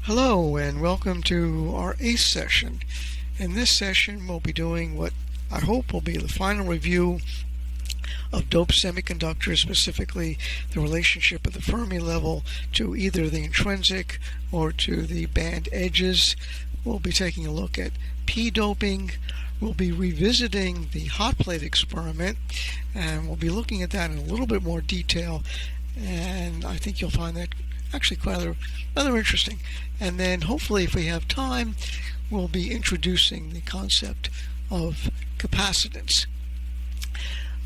Hello and welcome to our 8th session. In this session we'll be doing what I hope will be the final review of doped semiconductors, specifically the relationship of the Fermi level to either the intrinsic or to the band edges. We'll be taking a look at P doping. We'll be revisiting the hot plate experiment, and we'll be looking at that in a little bit more detail, and I think you'll find that actually quite rather interesting. And then hopefully, if we have time, we'll be introducing the concept of capacitance.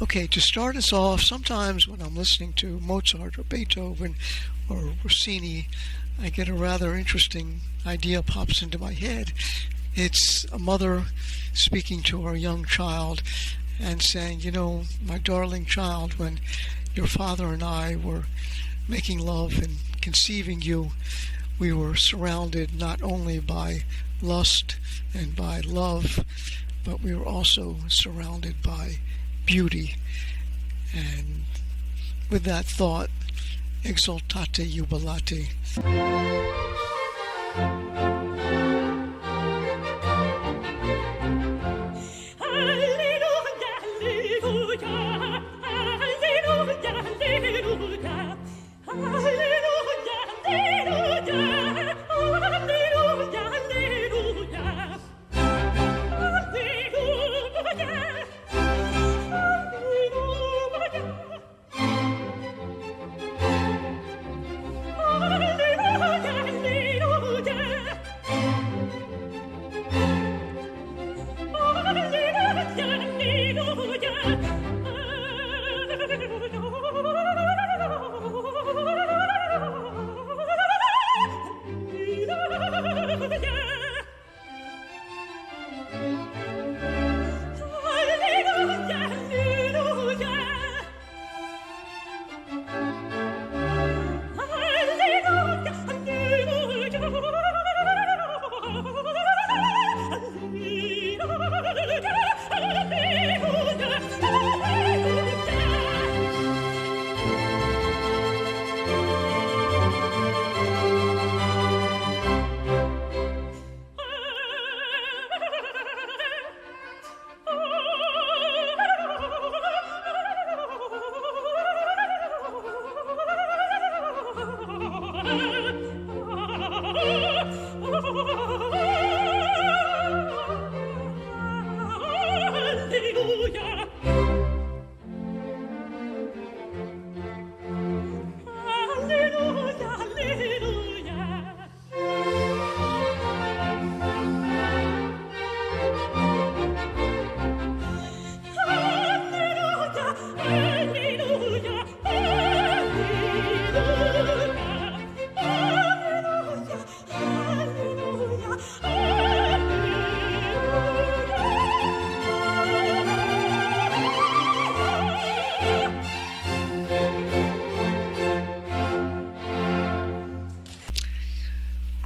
Okay, to start us off, sometimes when I'm listening to Mozart or Beethoven or Rossini, I get a rather interesting idea pops into my head. It's a mother speaking to her young child and saying, you know, my darling child, when your father and I were making love and conceiving you, we were surrounded not only by lust and by love, but we were also surrounded by beauty. And with that thought, exultate jubilate.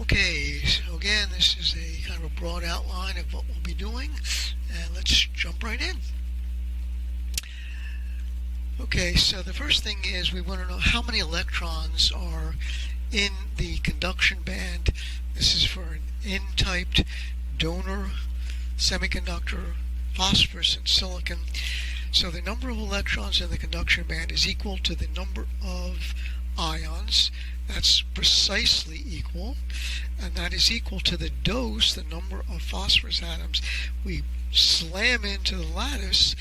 Okay, so again, this is a kind of a broad outline of what we'll be doing, and let's jump right in. Okay, so the first thing is we want to know how many electrons are in the conduction band. This is for an N-typed donor semiconductor, phosphorus and silicon. So the number of electrons in the conduction band is equal to the number of ions. That's precisely equal, and that is equal to the dose, the number of phosphorus atoms we slam into the lattice,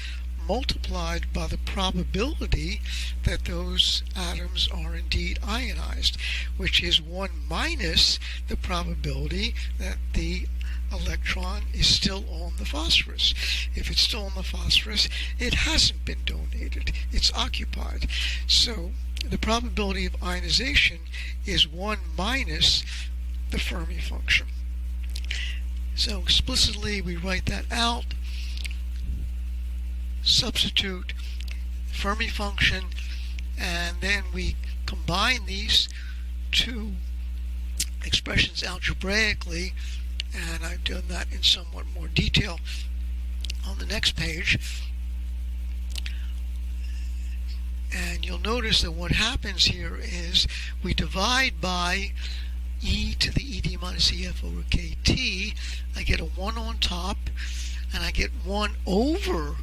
multiplied by the probability that those atoms are indeed ionized, which is 1 minus the probability that the electron is still on the phosphorus. If it's still on the phosphorus, it hasn't been donated, it's occupied. So the probability of ionization is 1 minus the Fermi function. So explicitly we write that out, substitute Fermi function, and then we combine these two expressions algebraically, and I've done that in somewhat more detail on the next page. And you'll notice that what happens here is we divide by e to the e d minus EF over KT, I get a 1 on top, and I get 1 over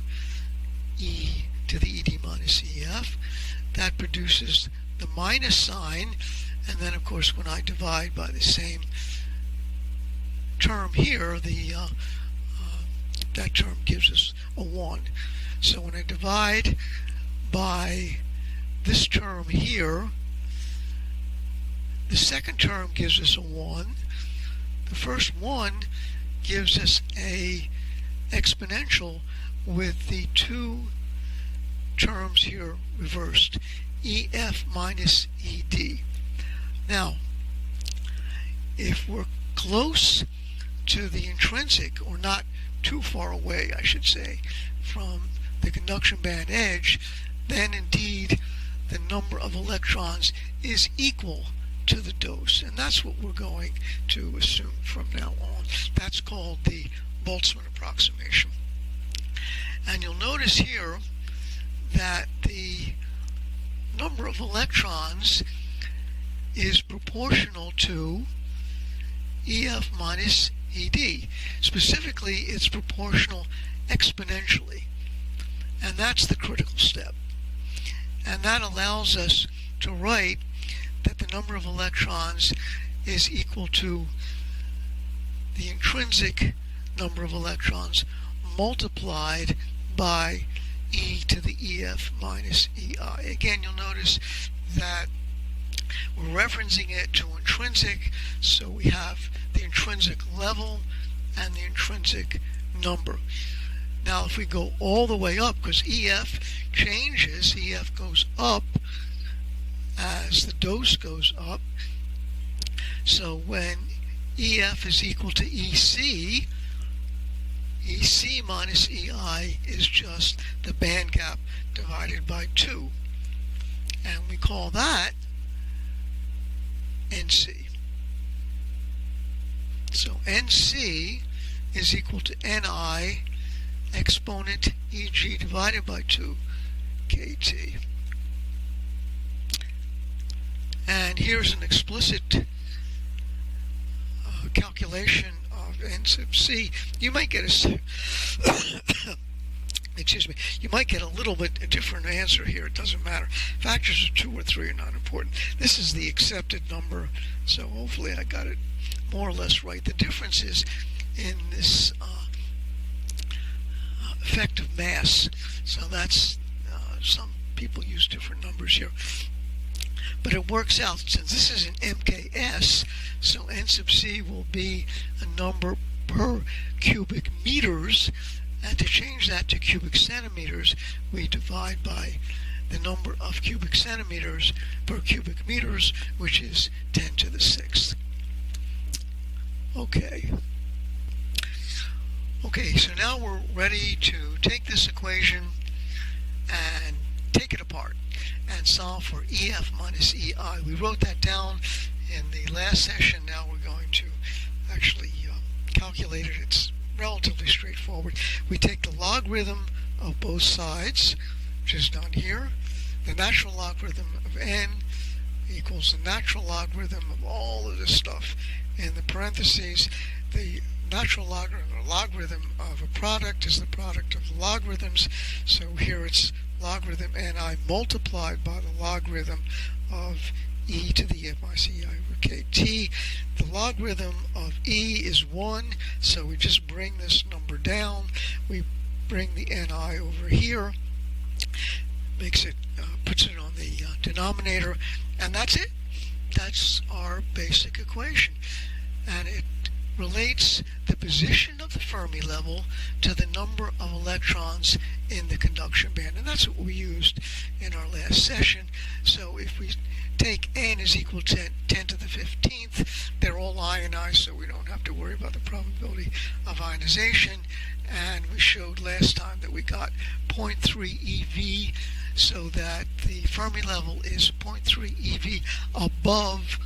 E to the ED minus EF. That produces the minus sign, and then of course when I divide by the same term here, that term gives us a 1. So when I divide by this term here, the second term gives us a 1. The first one gives us a exponential with the two terms here reversed, EF minus ED. Now, if we're close to the intrinsic, or not too far away, I should say, from the conduction band edge, then indeed the number of electrons is equal to the dose, and that's what we're going to assume from now on. That's called the Boltzmann approximation. And you'll notice here that the number of electrons is proportional to EF minus ED. Specifically, it's proportional exponentially, and that's the critical step. And that allows us to write that the number of electrons is equal to the intrinsic number of electrons multiplied by E to the EF minus EI. Again, you'll notice that we're referencing it to intrinsic, so we have the intrinsic level and the intrinsic number. Now if we go all the way up, because EF changes, EF goes up as the dose goes up, so when EF is equal to EC, EC minus EI is just the band gap divided by 2, and we call that NC. So NC is equal to NI exponent EG divided by 2 KT. And here's an explicit calculation of N sub C. You might get a excuse me, you might get a little bit a different answer here. It doesn't matter. Factors of 2 or 3 are not important. This is the accepted number, so hopefully I got it more or less right. The difference is in this effective mass. So that's some people use different numbers here, but it works out. Since this is an MKS, so N sub C will be a number per cubic meters, and to change that to cubic centimeters, we divide by the number of cubic centimeters per cubic meters, which is 10 to the 6th. Okay, so now we're ready to take this equation and take it apart and solve for EF minus EI. We wrote that down in the last session. Now we're going to actually calculate it. It's relatively straightforward. We take the logarithm of both sides, which is done here. The natural logarithm of n equals the natural logarithm of all of this stuff. In the parentheses, the natural logarithm or logarithm of a product is the product of the logarithms. So here it's logarithm ni multiplied by the logarithm of e to the f minus ei over kt. The logarithm of e is 1, so we just bring this number down. We bring the ni over here, makes it puts it on the denominator, and that's it. That's our basic equation, and it relates the position of the Fermi level to the number of electrons in the conduction band, and that's what we used in our last session. So if we take n is equal to 10 to the 15th, they're all ionized, so we don't have to worry about the probability of ionization. And we showed last time that we got 0.3 eV, so that the Fermi level is 0.3 eV above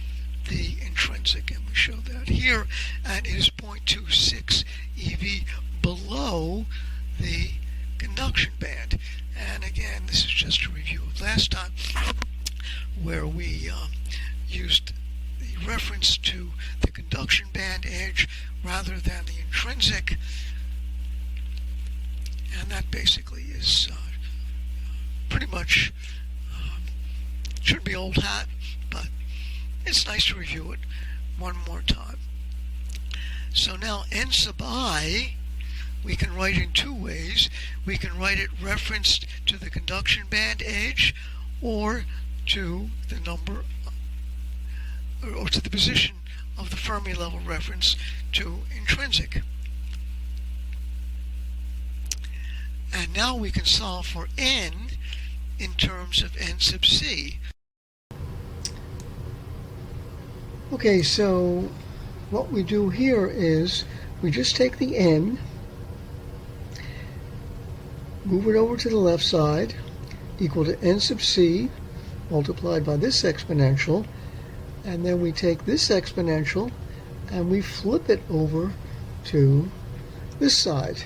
the intrinsic, and we showed that here, and it is 0.26 eV below the conduction band. And again, this is just a review of last time, where we used the reference to the conduction band edge rather than the intrinsic, and that basically is pretty much should be old hat, but it's nice to review it one more time. So now n sub I we can write in two ways. We can write it referenced to the conduction band edge or to the number or to the position of the Fermi level reference to intrinsic. And now we can solve for n in terms of n sub c. Okay, so what we do here is we just take the n, move it over to the left side, equal to n sub c multiplied by this exponential, and then we take this exponential and we flip it over to this side.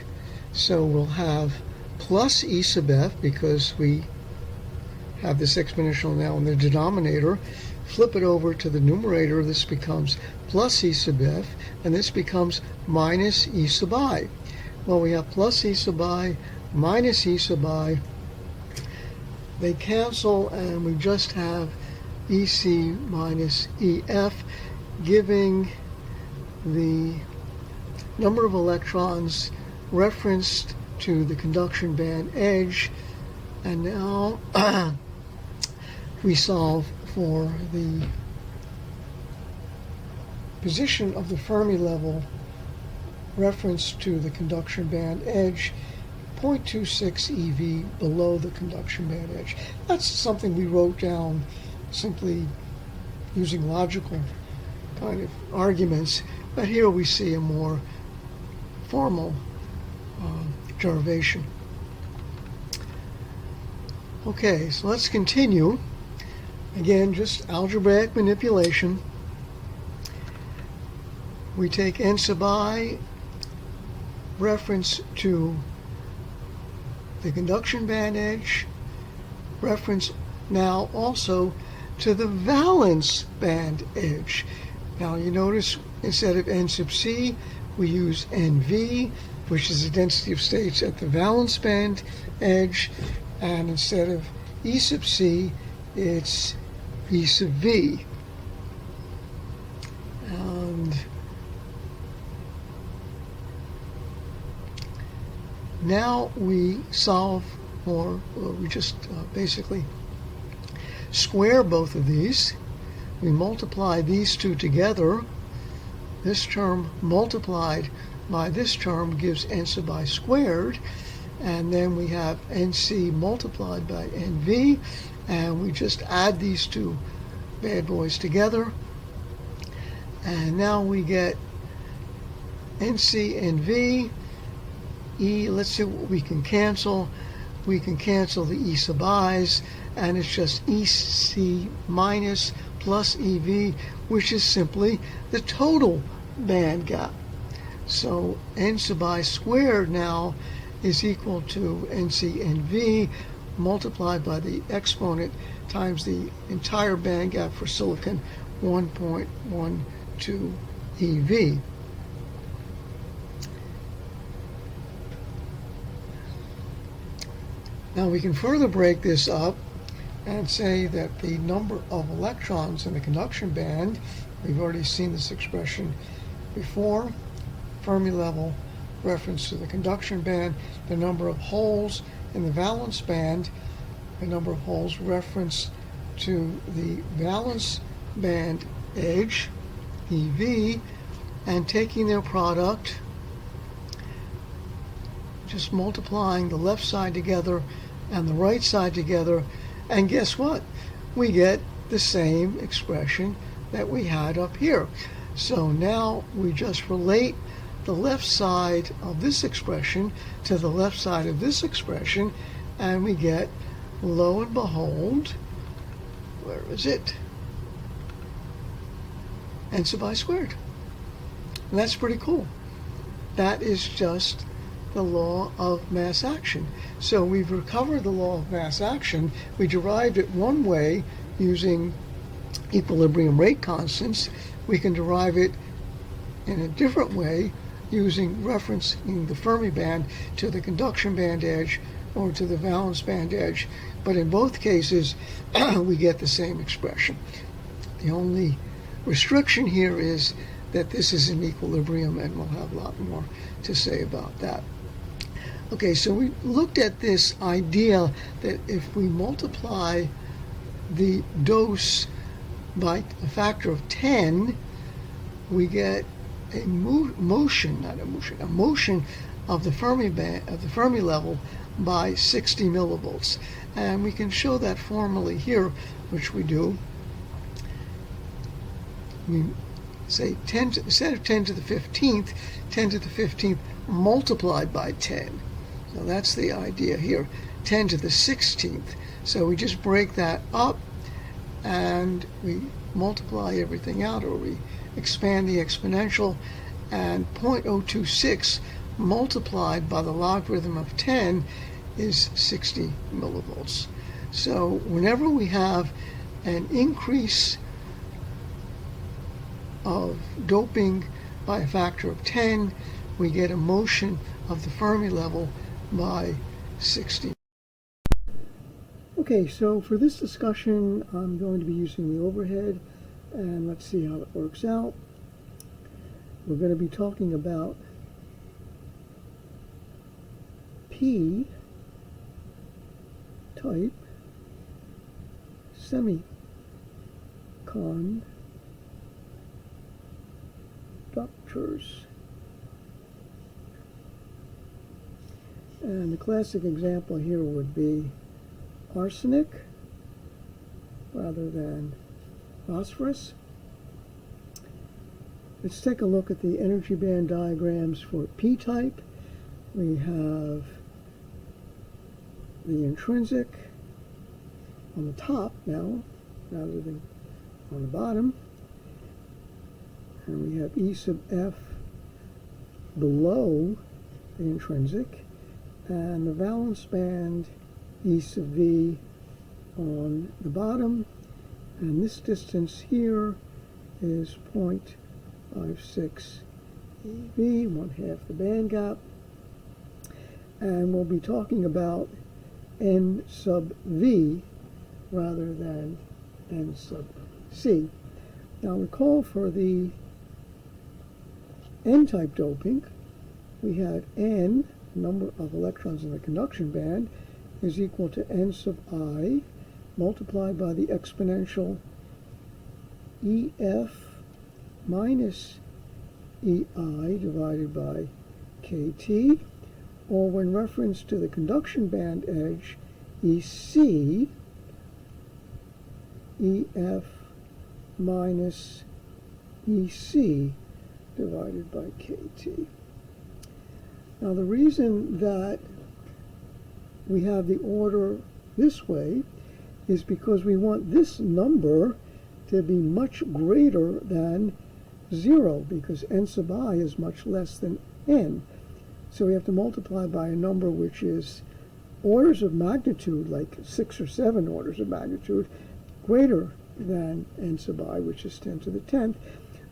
So we'll have plus e sub f, because we have this exponential now in the denominator. Flip it over to the numerator, this becomes plus e sub f, and this becomes minus e sub I. Well, we have plus e sub I minus e sub I. They cancel, and we just have EC minus EF, giving the number of electrons referenced to the conduction band edge. And now we solve for the position of the Fermi level reference to the conduction band edge, 0.26 eV below the conduction band edge. That's something we wrote down simply using logical kind of arguments, but here we see a more formal derivation. Okay, so let's continue. Again, just algebraic manipulation. We take n sub I reference to the conduction band edge, reference now also to the valence band edge. Now you notice instead of n sub c, we use NV, which is the density of states at the valence band edge, and instead of E sub c, it's E sub v. And now we solve for, we just basically square both of these. We multiply these two together. This term multiplied by this term gives n sub I squared, and then we have nc multiplied by nv, and we just add these two bad boys together, and now we get nc nv. Let's see what we can cancel. We can cancel the e sub i's, and it's just ec minus plus ev, which is simply the total band gap. So n sub I squared now is equal to nc nv multiplied by the exponent times the entire band gap for silicon, 1.12 eV. Now we can further break this up and say that the number of electrons in the conduction band, we've already seen this expression before, Fermi level reference to the conduction band, the number of holes in the valence band, the number of holes reference to the valence band edge, EV, and taking their product, just multiplying the left side together and the right side together, and guess what? We get the same expression that we had up here. So now we just relate the left side of this expression to the left side of this expression, and we get, lo and behold, where is it? N sub I squared. And that's pretty cool. That is just the law of mass action. So we've recovered the law of mass action. We derived it one way using equilibrium rate constants, we can derive it in a different way using referencing the Fermi band to the conduction band edge or to the valence band edge. But in both cases, we get the same expression. The only restriction here is that this is in equilibrium, and we'll have a lot more to say about that. Okay, so we looked at this idea that if we multiply the dose by a factor of 10, we get a motion of the Fermi band, of the Fermi level by 60 millivolts. And we can show that formally here, which we do. We say 10 to, instead of 10 to the 15th, 10 to the 15th multiplied by 10. So that's the idea here, 10 to the 16th. So we just break that up and we multiply everything out, or we expand the exponential, and 0.026 multiplied by the logarithm of 10 is 60 millivolts. So whenever we have an increase of doping by a factor of 10, we get a motion of the Fermi level by 60. Okay, so for this discussion, I'm going to be using the overhead, and let's see how it works out. We're going to be talking about P type semiconductors. And the classic example here would be arsenic rather than phosphorus. Let's take a look at the energy band diagrams for P-type. We have the intrinsic on the top now, rather than on the bottom. And we have E sub F below the intrinsic, and the valence band E sub V on the bottom, and this distance here is 0.56 eV, 1/2 the band gap. And we'll be talking about N sub V rather than N sub C. Now recall, for the N-type doping, we had N, number of electrons in the conduction band, is equal to N sub I multiplied by the exponential EF minus EI divided by KT, or when referenced to the conduction band edge, EC, EF minus EC divided by KT. Now the reason that we have the order this way is because we want this number to be much greater than 0, because N sub I is much less than N. So we have to multiply by a number which is orders of magnitude, like 6 or 7 orders of magnitude, greater than N sub I, which is 10 to the 10th,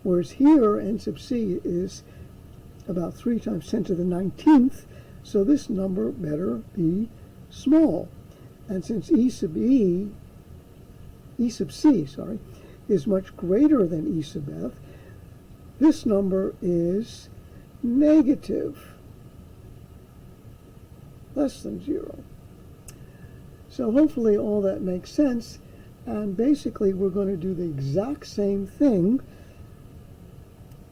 whereas here N sub C is about 3 times 10 to the 19th, so this number better be small. And since E sub C, is much greater than E sub F, this number is negative, less than 0. So hopefully all that makes sense, and basically we're going to do the exact same thing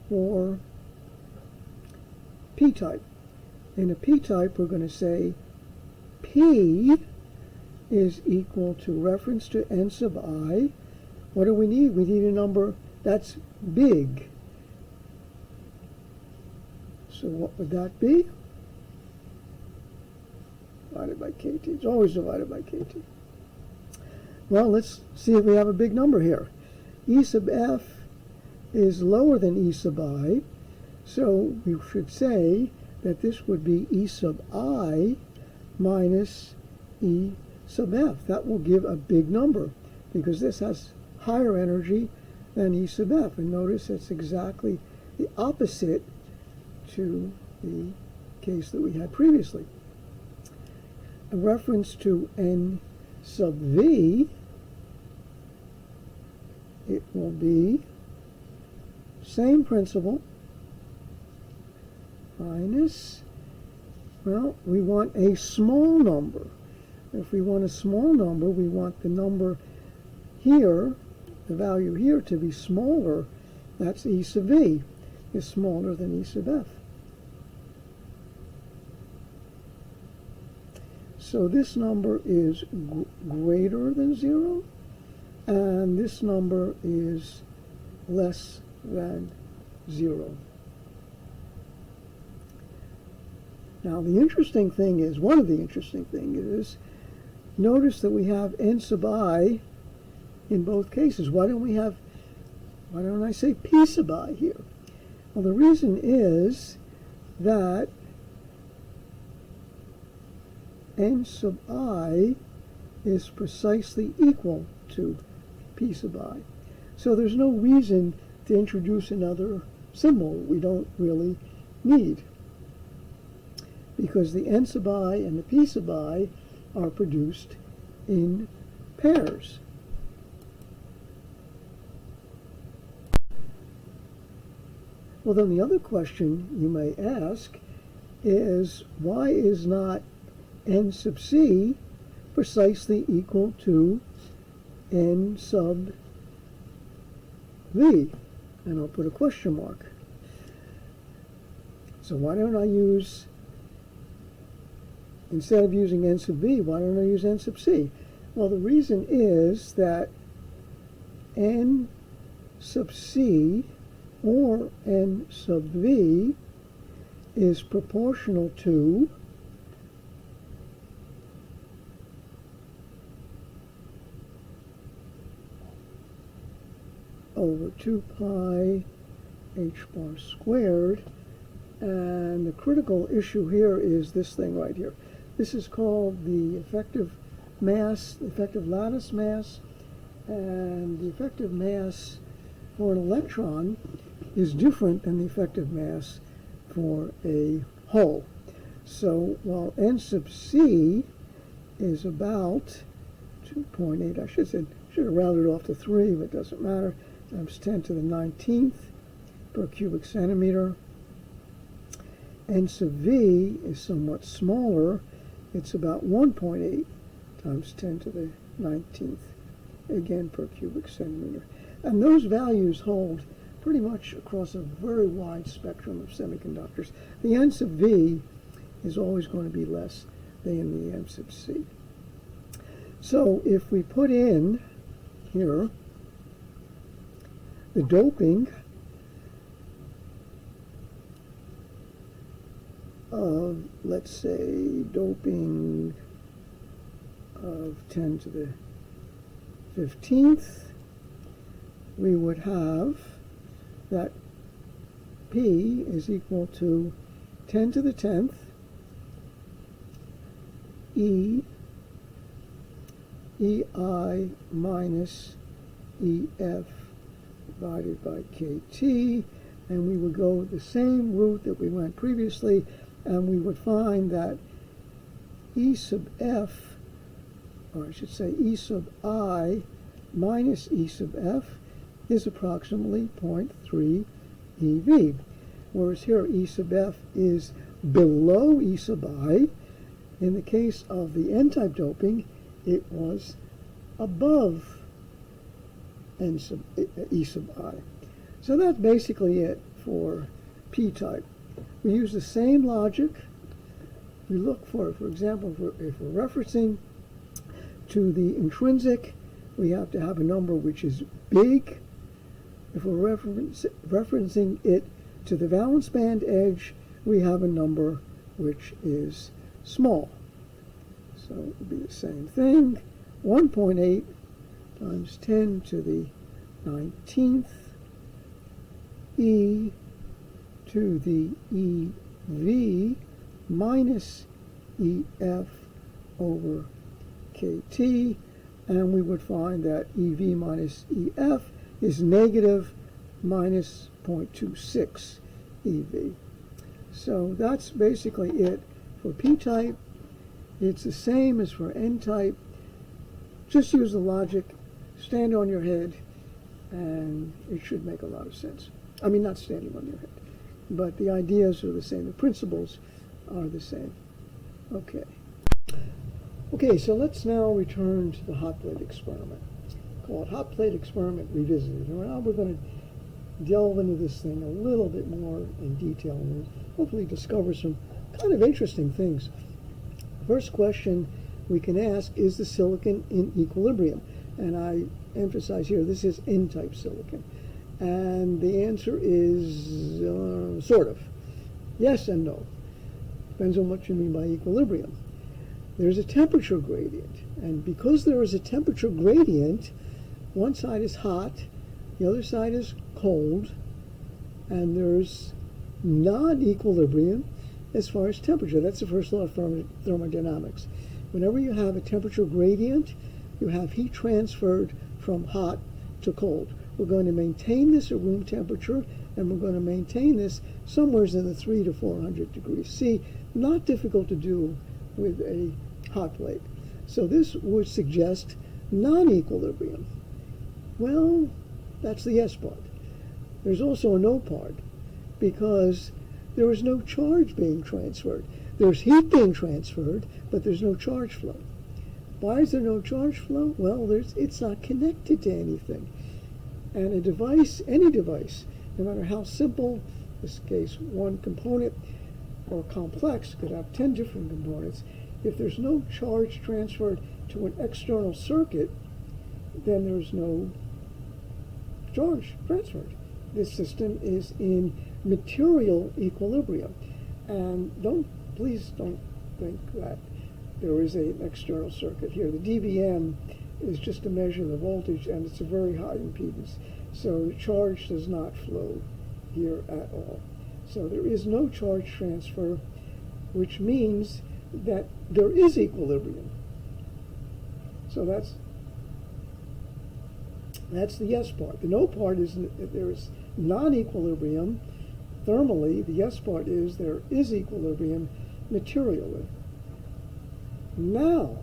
for P-type. In a P-type, we're going to say P is equal to reference to N sub I. What do we need? We need a number that's big. So what would that be? Divided by KT. It's always divided by KT. Well, let's see if we have a big number here. E sub F is lower than E sub I, so we should say that this would be E sub I minus E sub F. That will give a big number, because this has higher energy than E sub f. And notice it's exactly the opposite to the case that we had previously. In reference to N sub V, it will be same principle minus, well, we want a small number. If we want a small number, we want the number here, the value here, to be smaller. That's E sub V is smaller than E sub f. So this number is greater than 0, and this number is less than 0. Now the interesting thing is, one of the interesting things is, notice that we have N sub I in both cases. Why don't I say P sub I here? Well, the reason is that N sub I is precisely equal to P sub I. So there's no reason to introduce another symbol we don't really need, because the N sub I and the P sub I are produced in pairs. Well, then the other question you may ask is, why is not N sub C precisely equal to N sub V? And I'll put a question mark. So why don't I use, instead of using N sub V, why don't I use N sub C? Well, the reason is that N sub C or N sub V is proportional to over 2 pi h bar squared. And the critical issue here is this thing right here. This is called the effective mass, the effective lattice mass, and the effective mass for an electron is different than the effective mass for a hole. So while N sub C is about 2.8, I should have rounded off to 3, but it doesn't matter, times 10 to the 19th per cubic centimeter. N sub V is somewhat smaller. It's about 1.8 times 10 to the 19th, again per cubic centimeter. And those values hold pretty much across a very wide spectrum of semiconductors. The N sub V is always going to be less than the N sub C. So if we put in here the doping of, let's say, doping of 10 to the 15th, we would have that P is equal to 10 to the 10th EI minus EF divided by KT, and we would go the same route that we went previously, and we would find that E sub F, or I should say E sub I minus E sub F, is approximately 0.3 eV, whereas here E sub F is below E sub I. In the case of the N-type doping, it was above E sub I. So that's basically it for P-type. We use the same logic. We look for example, if we're referencing to the intrinsic, we have to have a number which is big. If we're referencing it to the valence band edge, we have a number which is small. So it would be the same thing. 1.8 times 10 to the 19th E to the EV minus EF over KT. and we would find that EV minus EF is negative minus 0.26 EV. So that's basically it for P-type. It's the same as for N-type. Just use the logic, stand on your head, and it should make a lot of sense. I mean, not standing on your head, but the ideas are the same. The principles are the same. Okay, so let's now return to the hot plate experiment. Call it hot plate experiment revisited. And now we're going to delve into this thing a little bit more in detail and hopefully discover some kind of interesting things. First question we can ask, is the silicon in equilibrium? And I emphasize here, this is N-type silicon. And the answer is sort of. Yes and no. Depends on what you mean by equilibrium. There's a temperature gradient. And because there is a temperature gradient, one side is hot, the other side is cold, and there's non-equilibrium as far as temperature. That's the first law of thermodynamics. Whenever you have a temperature gradient, you have heat transferred from hot to cold. We're going to maintain this at room temperature, and we're going to maintain this somewhere in the 300 to 400 degrees C. Not difficult to do with a hot plate. So this would suggest non-equilibrium. Well, that's the yes part. There's also a no part, because there is no charge being transferred. There's heat being transferred, but there's no charge flow. Why is there no charge flow? Well, it's not connected to anything. And a device, any device, no matter how simple, in this case one component, or complex, could have 10 different components. If there's no charge transferred to an external circuit, then there's no charge transferred. This system is in material equilibrium. And please don't think that there is an external circuit here. The dBm is just a measure of the voltage, and it's a very high impedance. So the charge does not flow here at all. So there is no charge transfer, which means that there is equilibrium. So that's the yes part. The no part is that there is non-equilibrium thermally. The yes part is there is equilibrium materially. Now,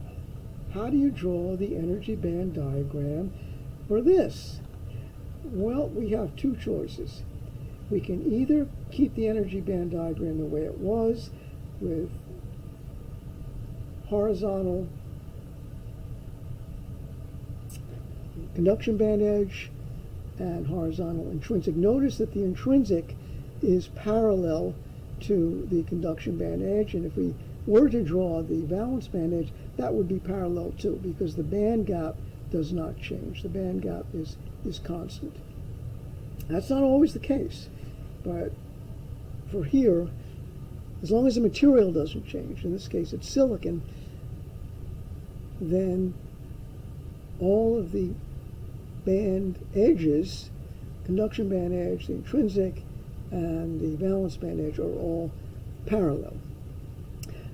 how do you draw the energy band diagram for this? Well, we have two choices. We can either keep the energy band diagram the way it was, with horizontal conduction band edge and horizontal intrinsic. Notice that the intrinsic is parallel to the conduction band edge, and if we were to draw the valence band edge, that would be parallel too, because the band gap does not change. The band gap is constant. That's not always the case, but for here, as long as the material doesn't change, in this case it's silicon, then all of the band edges, conduction band edge, the intrinsic, and the valence band edge, are all parallel.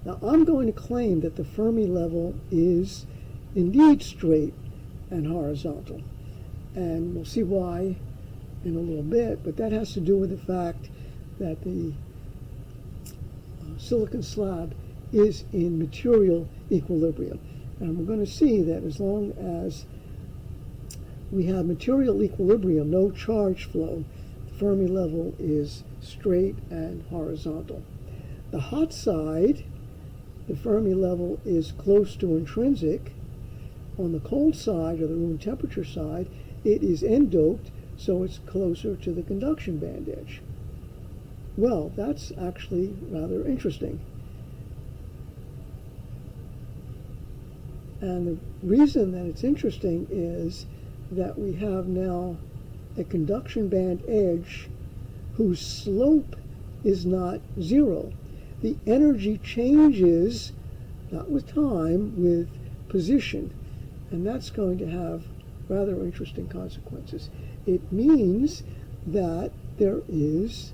Now I'm going to claim that the Fermi level is indeed straight and horizontal, and we'll see why in a little bit, but that has to do with the fact that the silicon slab is in material equilibrium. And we're going to see that as long as we have material equilibrium, no charge flow, the Fermi level is straight and horizontal. The hot side, the Fermi level is close to intrinsic. On the cold side, or the room temperature side, it is n-doped, so it's closer to the conduction band edge. Well, that's actually rather interesting. And the reason that it's interesting is that we have now a conduction band edge whose slope is not zero. The energy changes, not with time, with position. And that's going to have rather interesting consequences. It means that there is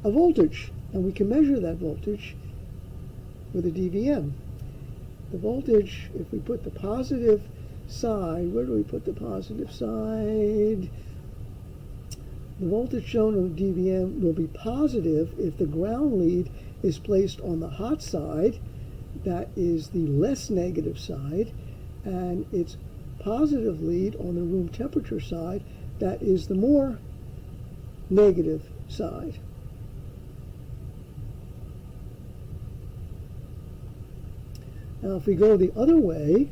a voltage, and we can measure that voltage with a dVm. The voltage, if we put the positive side, where do we put the positive side? The voltage shown on the dVm will be positive if the ground lead is placed on the hot side, that is the less negative side, and its positive lead on the room temperature side, that is the more negative side. Now if we go the other way,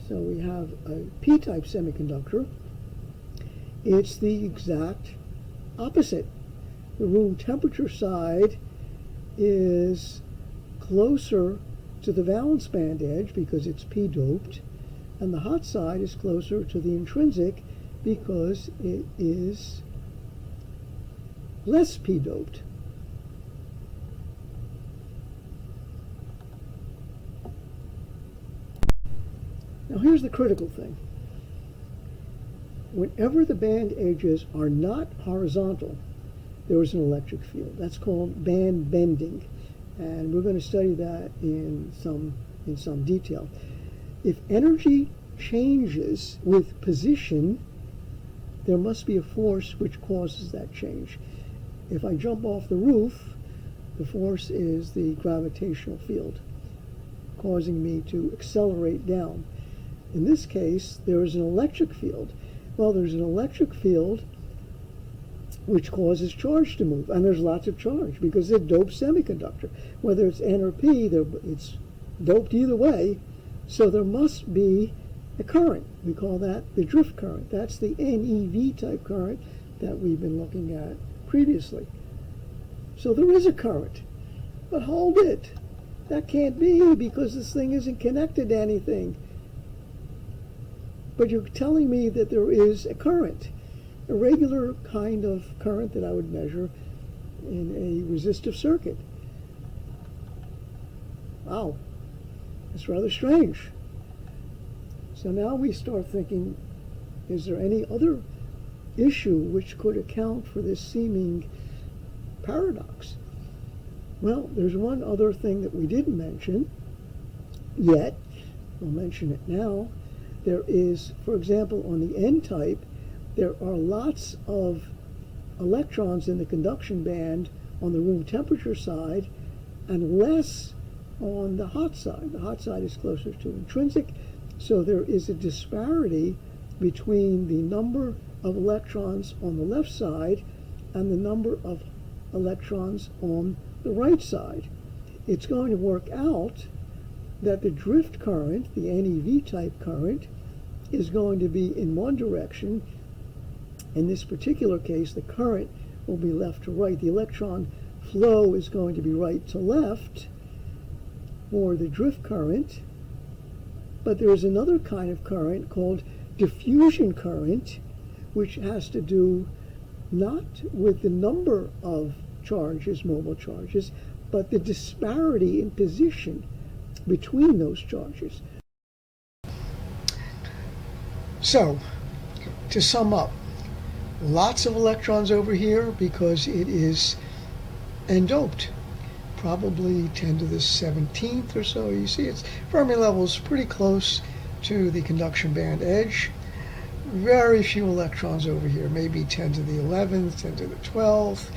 so we have a P-type semiconductor, it's the exact opposite. The room temperature side is closer to the valence band edge because it's p-doped, and the hot side is closer to the intrinsic because it is less p-doped. Now here's the critical thing. Whenever the band edges are not horizontal, there is an electric field. That's called band bending, and we're going to study that in some detail. If energy changes with position, there must be a force which causes that change. If I jump off the roof, the force is the gravitational field, causing me to accelerate down. In this case, there is an electric field. Well, there's an electric field which causes charge to move, and there's lots of charge because it's a doped semiconductor. Whether it's N or P, it's doped either way, so there must be a current. We call that the drift current. That's the NEV type current that we've been looking at previously. So there is a current, but hold it. That can't be because this thing isn't connected to anything. But you're telling me that there is a current, a regular kind of current that I would measure in a resistive circuit. Wow, that's rather strange. So now we start thinking, is there any other issue which could account for this seeming paradox? Well, there's one other thing that we didn't mention yet. We'll mention it now. There is, for example, on the N-type, there are lots of electrons in the conduction band on the room temperature side and less on the hot side. The hot side is closer to intrinsic, so there is a disparity between the number of electrons on the left side and the number of electrons on the right side. It's going to work out that the drift current, the NEV type current, is going to be in one direction. In this particular case, the current will be left to right. The electron flow is going to be right to left for the drift current. But there is another kind of current called diffusion current, which has to do not with the number of charges, mobile charges, but the disparity in position between those charges. So, to sum up, lots of electrons over here because it is n-doped, probably 10 to the 17th or so. You see its Fermi level is pretty close to the conduction band edge. Very few electrons over here, maybe 10 to the 11th, 10 to the 12th.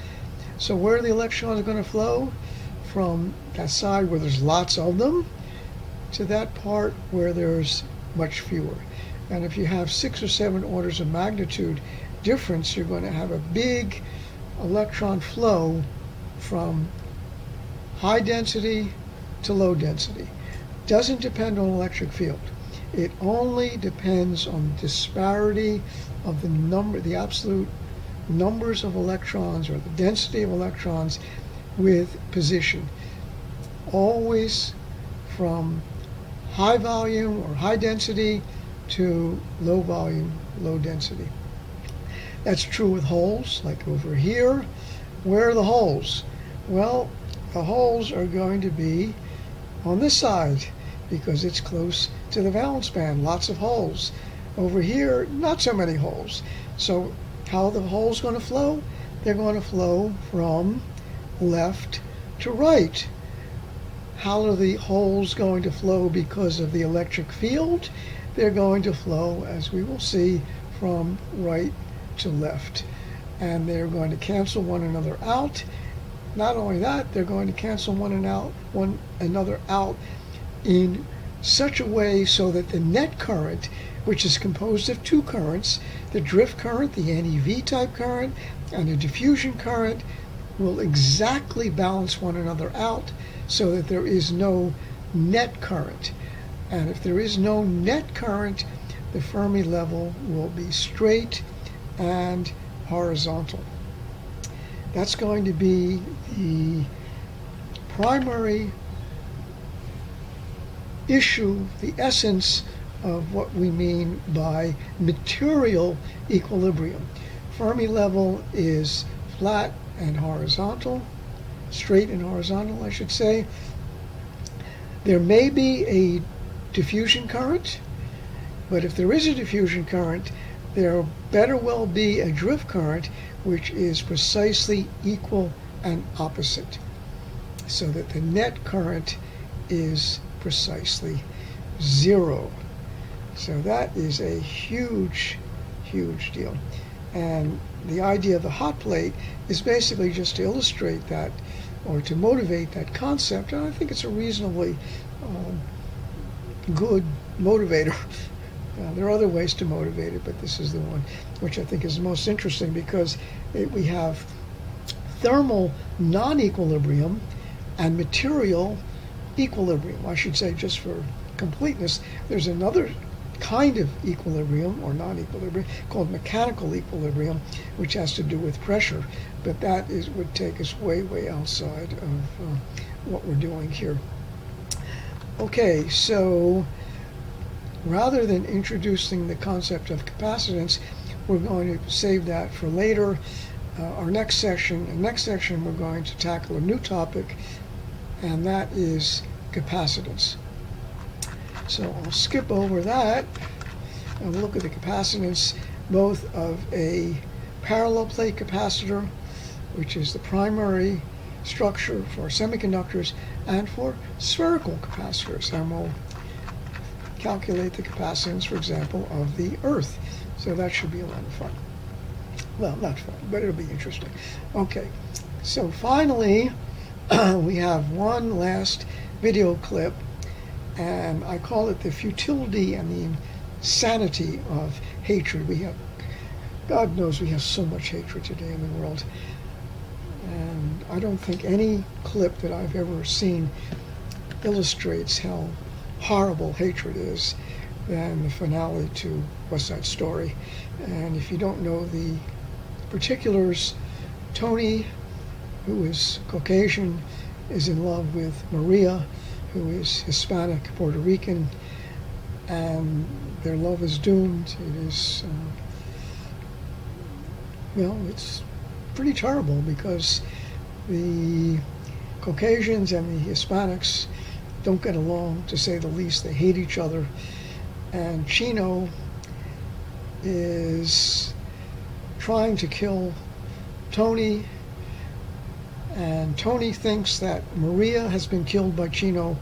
So where are the electrons going to flow? From that side where there's lots of them to that part where there's much fewer. And if you have 6 or 7 orders of magnitude difference, you're going to have a big electron flow from high density to low density. Doesn't depend on electric field. It only depends on the disparity of the absolute numbers of electrons or the density of electrons with position. Always from high volume or high density to low volume, low density. That's true with holes, like over here. Where are the holes? Well, the holes are going to be on this side because it's close to the valence band, lots of holes. Over here, not so many holes. So how are the holes going to flow? They're going to flow from left to right. How are the holes going to flow because of the electric field? they're going to flow, as we will see, from right to left. And they're going to cancel one another out. Not only that, they're going to cancel one another out in such a way so that the net current, which is composed of two currents, the drift current, the NeV type current, and the diffusion current, will exactly balance one another out so that there is no net current. And if there is no net current, the Fermi level will be straight and horizontal. That's going to be the primary issue, the essence of what we mean by material equilibrium. Fermi level is flat and horizontal, straight and horizontal, I should say. There may be a diffusion current, but if there is a diffusion current, there better well be a drift current which is precisely equal and opposite, so that the net current is precisely zero. So that is a huge, huge deal. And the idea of the hot plate is basically just to illustrate that, or to motivate that concept. And I think it's a reasonably good motivator. There are other ways to motivate it, but this is the one which I think is the most interesting, because we have thermal non-equilibrium and material equilibrium. I should say, just for completeness, there's another kind of equilibrium or non-equilibrium called mechanical equilibrium, which has to do with pressure, but that would take us way, way outside of what we're doing here. Okay, so rather than introducing the concept of capacitance, we're going to save that for later. Our next section, we're going to tackle a new topic, and that is capacitance. So I'll skip over that and look at the capacitance both of a parallel plate capacitor, which is the primary structure for semiconductors, and for spherical capacitors. And we'll calculate the capacitance, for example, of the Earth. So that should be a lot of fun. Well, not fun, but it'll be interesting. Okay, so finally, we have one last video clip, and I call it the futility and the insanity of hatred. We have, God knows we have so much hatred today in the world. And I don't think any clip that I've ever seen illustrates how horrible hatred is than the finale to West Side Story. And if you don't know the particulars, Tony, who is Caucasian, is in love with Maria, who is Hispanic Puerto Rican, and their love is doomed. It is, it's pretty terrible, because the Caucasians and the Hispanics don't get along, to say the least. They hate each other, and Chino is trying to kill Tony, and Tony thinks that Maria has been killed by Chino,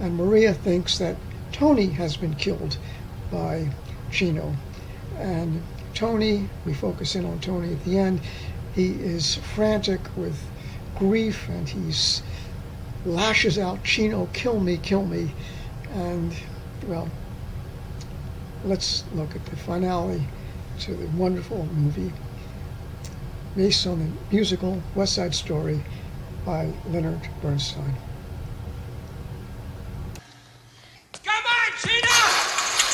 and Maria thinks that Tony has been killed by Chino. And Tony, we focus in on Tony at the end, he is frantic with grief, and he's lashes out, "Chino, kill me, kill me." And, well, let's look at the finale to the wonderful movie based on the musical West Side Story by Leonard Bernstein. Come on, Chino!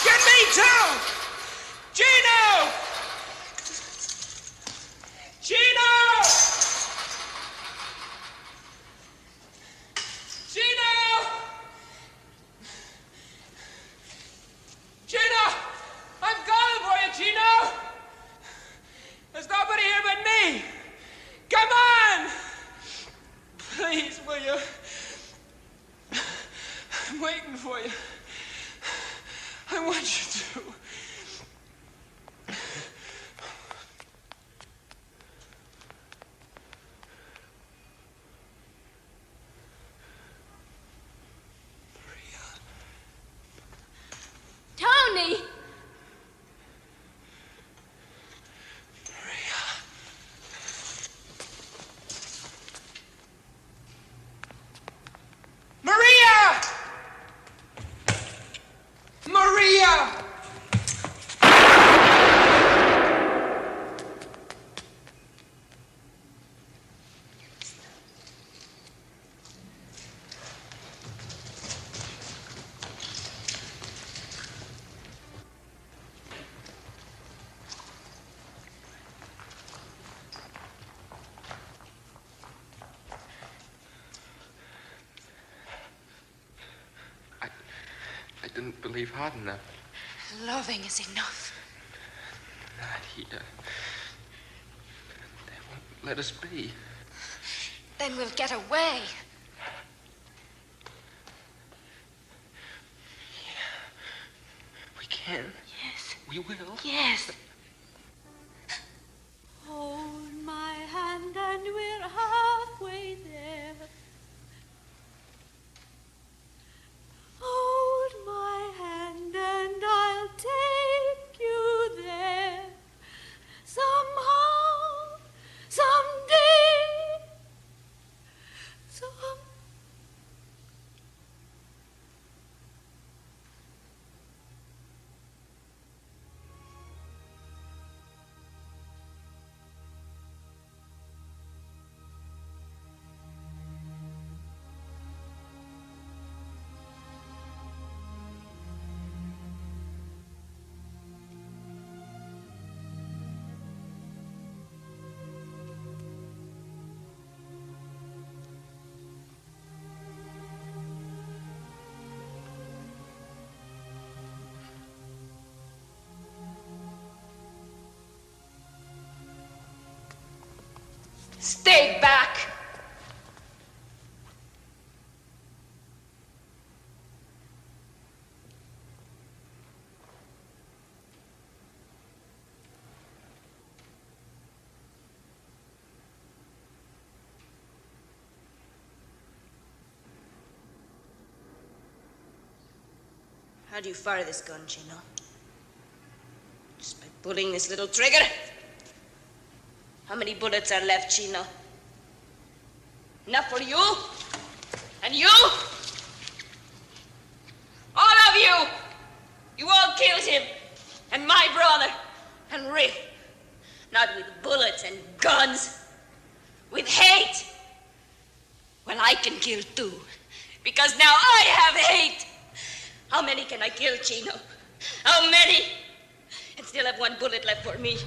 Get me too! Chino! Chino! Chino! Chino! I'm calling for you, Chino! There's nobody here but me! Come on! Please, will you? I'm waiting for you. I want you to. didn't believe hard enough. Loving is enough. Not here. They won't let us be. Then we'll get away. We can. Yes. We will. Yes. Hold my hand and we're halfway there. Hold my hand and I'll take you there. Somehow, someday, Stay back. How do you fire this gun, Chino? Just by pulling this little trigger? How many bullets are left, Chino? Enough for you? And you? All of you! You all killed him! And my brother! And Rick! Not with bullets and guns. With hate! Well, I can kill too. Because now I have hate! How many can I kill, Chino? How many? And still have one bullet left for me.